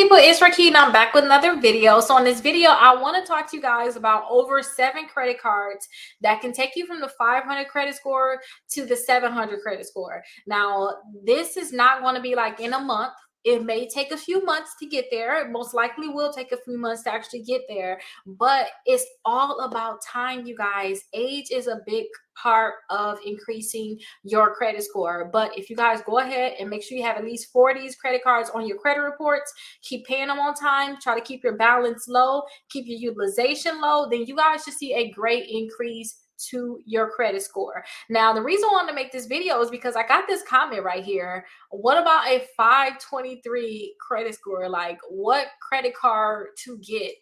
people, it's Rickita and I'm back with another video. So in this video, I want to talk to you guys about over 7 credit cards that can take you from the 500 credit score to the 700 credit score. Now, this is not going to be like in a month. It may take a few months to get there. It most likely will take a few months to actually get there, but it's all about time, you guys. Age is a big part of increasing your credit score. But if you guys go ahead and make sure you have at least 4 of these credit cards on your credit reports, keep paying them on time, try to keep your balance low, keep your utilization low, then you guys should see a great increase to your credit score. Now, the reason I wanted to make this video is because I got this comment right here. What about a 523 credit score? Like, what credit card to get?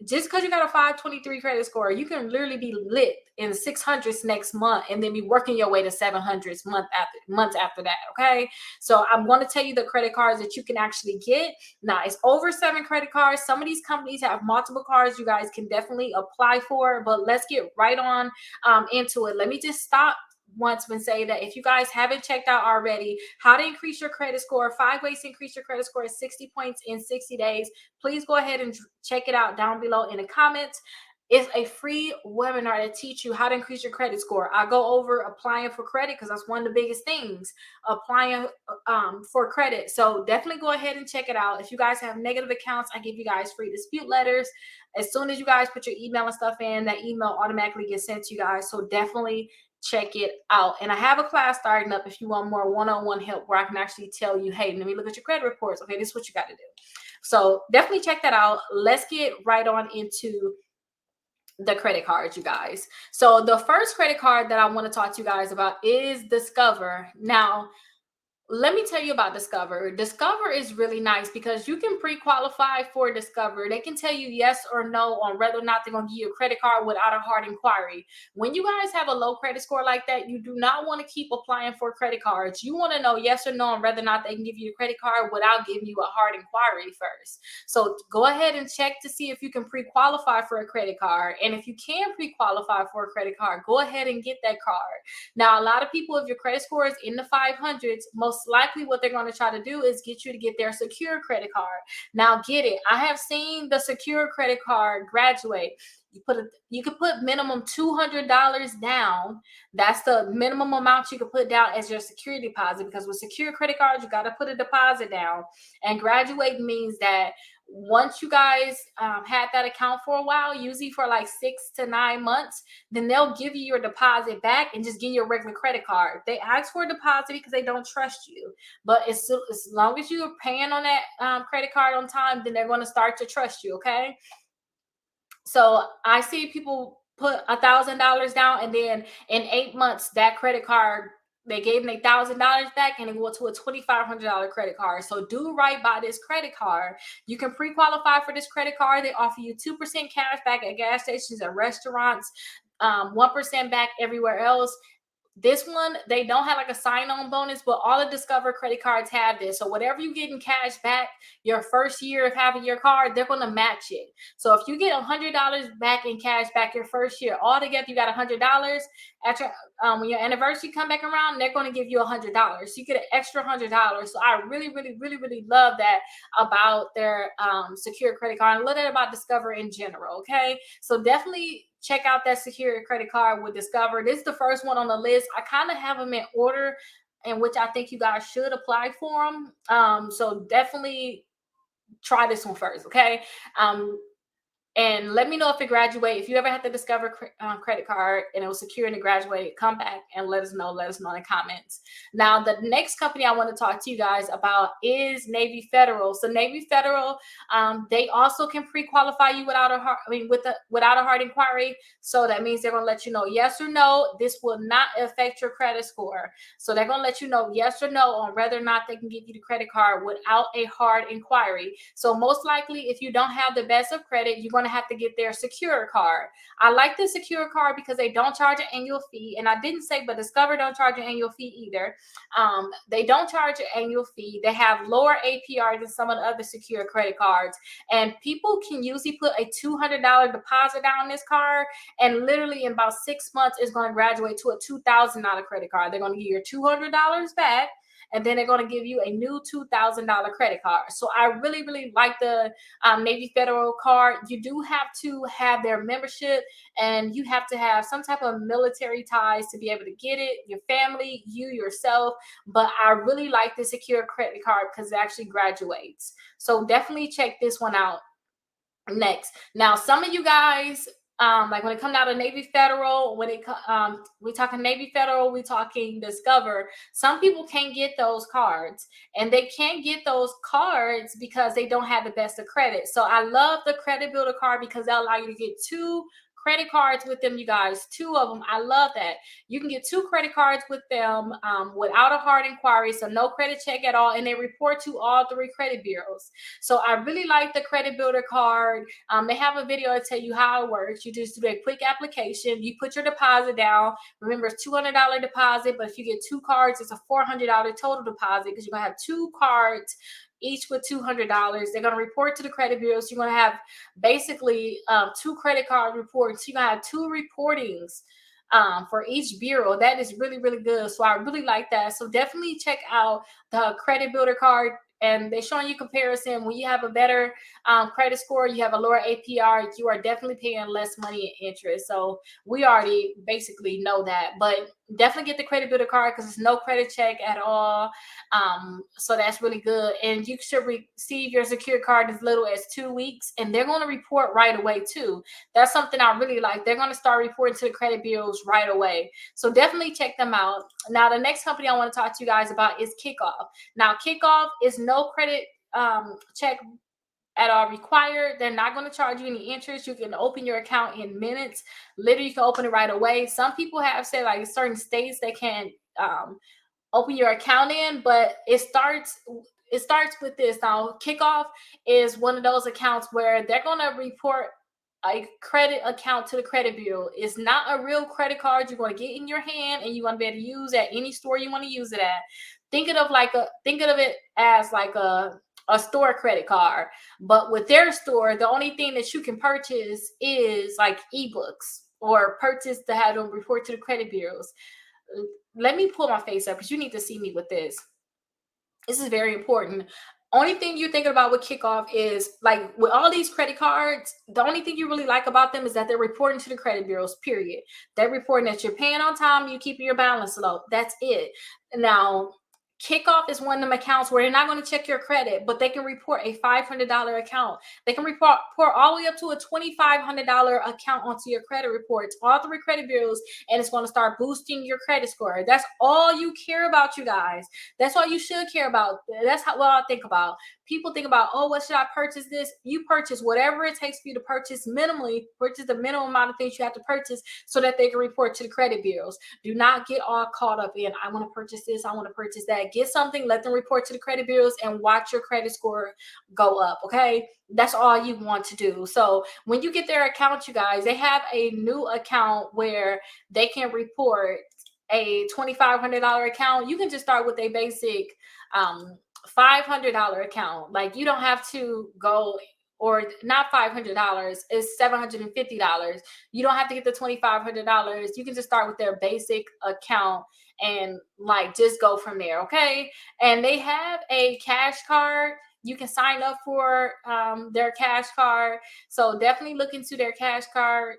Just because you got a 523 credit score, you can literally be lit in 600s next month and then be working your way to 700s months after that. Okay, so I'm going to tell you the credit cards that you can actually get. Now, it's over 7 credit cards. Some of these companies have multiple cards you guys can definitely apply for, but let's get right on into it. Let me just stop once and say that if you guys haven't checked out already how to increase your credit score, 5 ways to increase your credit score, 60 points in 60 days, please go ahead and check it out down below in the comments. It's a free webinar to teach you how to increase your credit score. I go over applying for credit because that's one of the biggest things, applying for credit. So definitely go ahead and check it out. If you guys have negative accounts, I give you guys free dispute letters. As soon as you guys put your email and stuff in, that email automatically gets sent to you guys. So definitely check it out. And I have a class starting up if you want more one-on-one help where I can actually tell you, hey, let me look at your credit reports. Okay, this is what you got to do. So definitely check that out. Let's get right on into the credit cards, you guys. So the first credit card that I want to talk to you guys about is Discover. Now, let me tell you about Discover. Discover is really nice because you can pre-qualify for Discover. They can tell you yes or no on whether or not they're going to give you a credit card without a hard inquiry. When you guys have a low credit score like that, you do not want to keep applying for credit cards. You want to know yes or no on whether or not they can give you a credit card without giving you a hard inquiry first. So go ahead and check to see if you can pre-qualify for a credit card. And if you can pre-qualify for a credit card, go ahead and get that card. Now, a lot of people, if your credit score is in the 500s, most likely what they're going to try to do is get you to get their secure credit card. Now, get it. I have seen the secure credit card graduate. You can put minimum $200 down. That's the minimum amount you can put down as your security deposit, because with secure credit cards, you got to put a deposit down. And graduate means that once you guys had that account for a while, usually for like 6 to 9 months, then they'll give you your deposit back and just give you a regular credit card. They ask for a deposit because they don't trust you. But as long as you're paying on that credit card on time, then they're going to start to trust you, okay? So I see people put $1,000 down, and then in 8 months, that credit card, they gave them $1,000 back and it went to a $2,500 creded card. So do right by this credit card. You can pre-qualify for this credit card. They offer you 2% cash back at gas stations and restaurants, 1% back everywhere else. This one, they don't have like a sign-on bonus, but all the Discover credit cards have this. So whatever you get in cash back your first year of having your card, they're going to match it. So if you get $100 back in cash back your first year, all together you got $100. After when your anniversary come back around, they're going to give you $100. So you get an extra $100. So I really love that about their secure credit card. I love that about Discover in general. Okay, so definitely check out that secure credit card with Discover. This is the first one on the list. I kind of have them in order in which I think you guys should apply for them. So definitely try this one first, okay? And let me know if it graduate. If you ever had the Discover credit card and it was secure and it graduated, come back and let us know. Let us know in the comments. Now, the next company I want to talk to you guys about is Navy Federal. So Navy Federal, they also can pre-qualify you without a hard inquiry. So that means they're going to let you know yes or no. This will not affect your credit score. So they're going to let you know yes or no on whether or not they can give you the credit card without a hard inquiry. So most likely, if you don't have the best of credit, you're going to have to get their secure card. I like the secure card because they don't charge an annual fee. And I didn't say, but Discover don't charge an annual fee either. They don't charge an annual fee. They have lower APR than some of the other secure credit cards. And people can usually put a $200 deposit down this card, and literally in about 6 months, it's going to graduate to a $2,000 credit card. They're going to give you your $200 back, and then they're going to give you a new $2,000 credit card. So I really, really like the Navy Federal card. You do have to have their membership, and you have to have some type of military ties to be able to get it, your family, you yourself. But I really like the secure credit card because it actually graduates. So definitely check this one out. Next, now some of you guys, like when it comes out of Navy Federal, we talking Navy Federal, we talking Discover. Some people can't get those cards, and they can't get those cards because they don't have the best of credit. So I love the Credit Builder card because they'll allow you to get two credit cards with them, you guys. Two of them. I love that. You can get two credit cards with them without a hard inquiry, so no credit check at all, and they report to all three credit bureaus. So I really like the Credit Builder card. They have a video to tell you how it works. You just do a quick application. You put your deposit down. Remember, it's $200 deposit, but if you get two cards, it's a $400 total deposit because you're going to have two cards, each with $200. They're going to report to the credit bureau. So you're going to have basically two credit card reports. You're going to have two reportings for each bureau. That is really, really good. So I really like that. So definitely check out the Credit Builder card. And they're showing you comparison. When you have a better credit score, you have a lower APR, you are definitely paying less money in interest. So we already basically know that. But definitely get the Credit Builder card because it's no credit check at all. So that's really good. And you should receive your secure card as little as 2 weeks, and they're going to report right away too. That's something I really like. They're going to start reporting to the credit bureaus right away. So definitely check them out. Now, the next company I want to talk to you guys about is Kickoff. Now, Kickoff is no credit check at all required. They're not going to charge you any interest. You can open your account in minutes. Literally, you can open it right away. Some people have said like certain states they can open your account in, but it starts with this. Now, Kickoff is one of those accounts where they're going to report a credit account to the credit bureau. It's not a real credit card you're going to get in your hand and you're going to be able to use at any store you want to use it at. Think of it as like a store credit card, but with their store, the only thing that you can purchase is like ebooks or purchase to have them report to the credit bureaus. Let me pull my face up because you need to see me with this. This is very important. Only thing you're thinking about with Kickoff is like with all these credit cards, the only thing you really like about them is that they're reporting to the credit bureaus, period. They're reporting that you're paying on time, you're keeping your balance low. That's it. Now, Kickoff is one of them accounts where they're not going to check your credit, but they can report a $500 account. They can report all the way up to a $2,500 account onto your credit reports, all three credit bureaus, and it's going to start boosting your credit score. That's all you care about, you guys. That's all you should care about. That's what I think about. People think about, oh, what should I purchase this? You purchase whatever it takes for you to purchase minimally, purchase the minimum amount of things you have to purchase so that they can report to the credit bureaus. Do not get all caught up in, I want to purchase this, I want to purchase that. Get something, let them report to the credit bureaus, and watch your credit score go up, okay? That's all you want to do. So when you get their account, you guys, they have a new account where they can report a $2,500 account. You can just start with a basic $500 account. Like you don't have to go, or not $500, it's $750. You don't have to get the $2,500. You can just start with their basic account and like just go from there, okay? And they have a cash card. You can sign up for their cash card. So definitely look into their cash card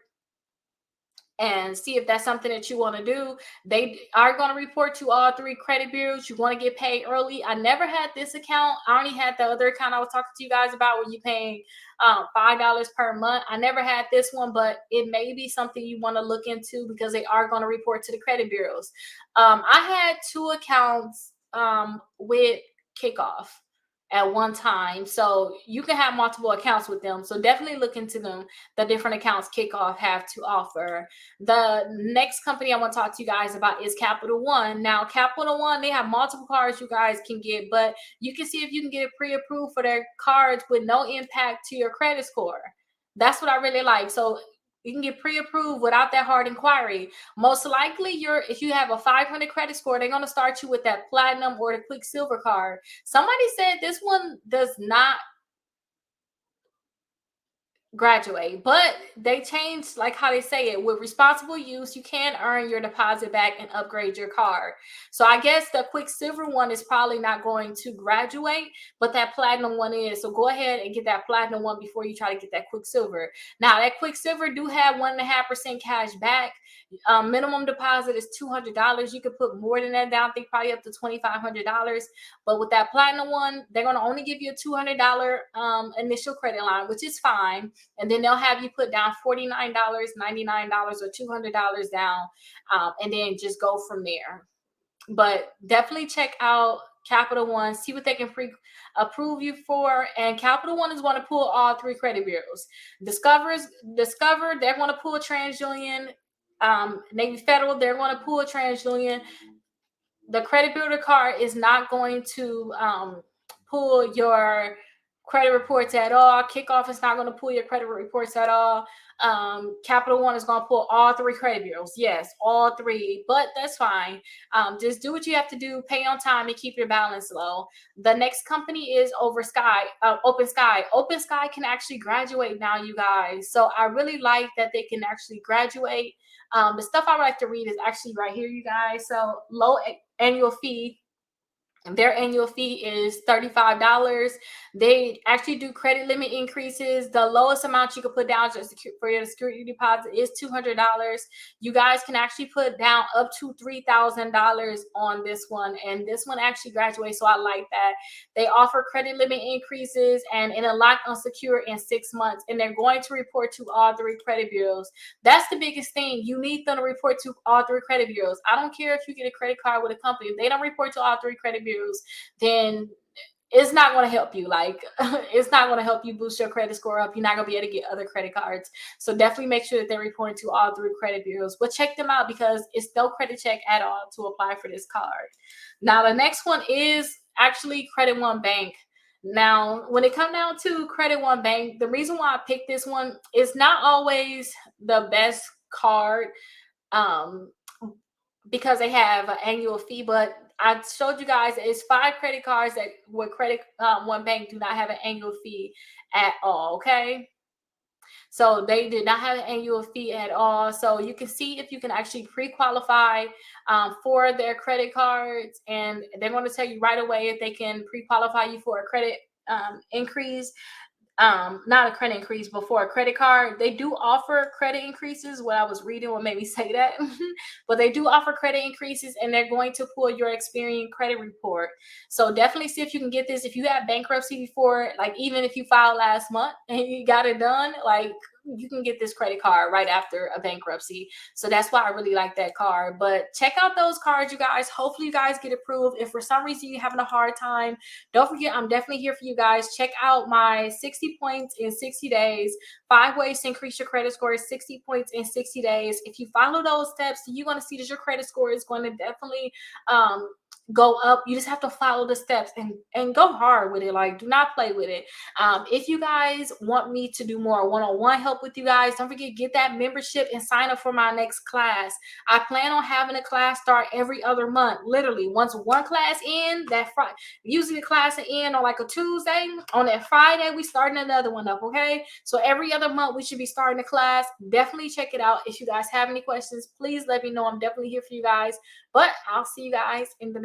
and see if that's something that you want to do. They are going to report to all three credit bureaus. You want to get paid early. I never had this account. I only had the other account I was talking to you guys about where you're paying $5 per month. I never had this one, but it may be something you want to look into because they are going to report to the credit bureaus. I had two accounts with Kickoff at one time, so you can have multiple accounts with them. So definitely look into them, the different accounts Kickoff have to offer. The next company I want to talk to you guys about is Capital One. Now, Capital One, they have multiple cards you guys can get, but you can see if you can get it pre-approved for their cards with no impact to your credit score. That's what I really like. So you can get pre-approved without that hard inquiry. Most likely, if you have a 500 credit score, they're going to start you with that platinum or the quick silver card. Somebody said this one does not graduate. But they changed like how they say it. With responsible use, you can earn your deposit back and upgrade your card. So I guess the Quicksilver one is probably not going to graduate, but that platinum one is. So go ahead and get that platinum one before you try to get that Quicksilver. Now that Quicksilver do have 1.5% cash back. Minimum deposit is $200. You could put more than that down. I think probably up to $2,500. But with that platinum one, they're going to only give you a $200 initial credit line, which is fine. And then they'll have you put down $49, $99, or $200 down, and then just go from there. But definitely check out Capital One, see what they can approve you for. And Capital One is going to pull all three credit bureaus. Discover, they're going to pull TransUnion. Navy Federal, they're going to pull a TransUnion. The credit builder card is not going to pull your credit reports at all. Kickoff is not going to pull your credit reports at all. Capital One is going to pull all three credit bureaus. Yes, all three, but that's fine. Just do what you have to do, pay on time, and keep your balance low. The next company is Open Sky. Open Sky can actually graduate now, you guys. So I really like that they can actually graduate. The stuff I like to read is actually right here, you guys. So low annual fee. Their annual fee is $35. They actually do credit limit increases. The lowest amount you can put down for your security deposit is $200. You guys can actually put down up to $3,000 on this one. And this one actually graduates, so I like that. They offer credit limit increases and in a lock unsecure in 6 months. And they're going to report to all three credit bureaus. That's the biggest thing. You need them to report to all three credit bureaus. I don't care if you get a credit card with a company. If they don't report to all three credit bureaus, then it's not going to help you. Like, it's not going to help you boost your credit score up. You're not going to be able to get other credit cards. So definitely make sure that they're reporting to all three credit bureaus. But check them out because it's no credit check at all to apply for this card. Now, the next one is actually Credit One Bank. Now, when it comes down to Credit One Bank, the reason why I picked this one is not always the best card. Because they have an annual fee, but I showed you guys it's 5 credit cards that with Credit One Bank do not have an annual fee at all. Okay, so they did not have an annual fee at all. So you can see if you can actually pre-qualify for their credit cards, and they're going to tell you right away if they can pre-qualify you for a credit increase. Not a credit increase, but for a credit card. They do offer credit increases. What I was reading what made me say that. But they do offer credit increases, and they're going to pull your Experian credit report. So definitely see if you can get this. If you had bankruptcy before, like even if you filed last month and you got it done, like you can get this credit card right after a bankruptcy. So that's why I really like that card. But check out those cards, you guys. Hopefully you guys get approved. If for some reason you're having a hard time, don't forget, I'm definitely here for you guys. Check out my 60 points in 60 days, 5 ways to increase your credit score, 60 points in 60 days. If you follow those steps, you're going to see that your credit score is going to definitely go up. You just have to follow the steps and go hard with it. Like, do not play with it. If you guys want me to do more one-on-one help with you guys, don't forget, get that membership and sign up for my next class. I plan on having a class start every other month. Literally, once one class in, that Friday, usually the class will end on like a Tuesday. On that Friday, we starting another one up. Okay, so every other month we should be starting a class. Definitely check it out. If you guys have any questions, please let me know. I'm definitely here for you guys. But I'll see you guys in the